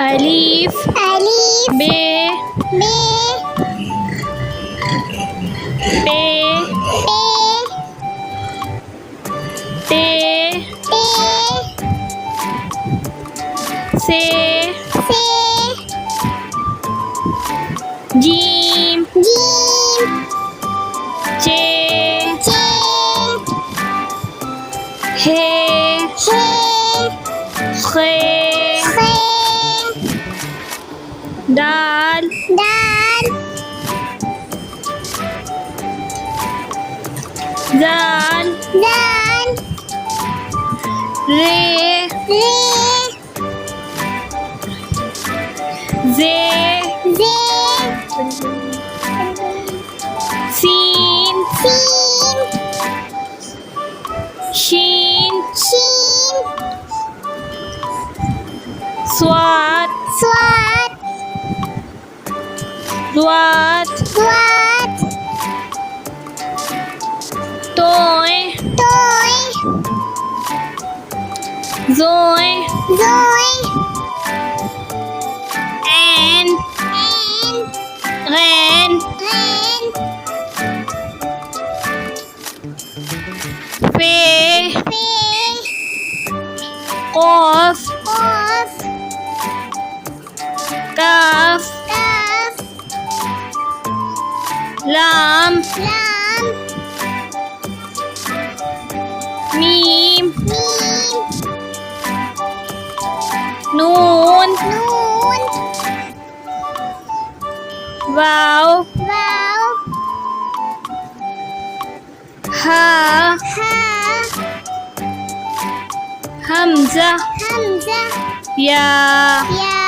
ألف ألف ب ب ب ب ت ت س س جيم جيم ج ج ه ه خ خ دال دال زال دال ر ر ز ز سين سين شين شين صاد صاد ضاد ضاد طوي طوي زوي زوي عين عين غين غين في في قاف قاف كاف كاف لام لام ميم ميم نون نون واو واو ها ها همزة همزة يا يا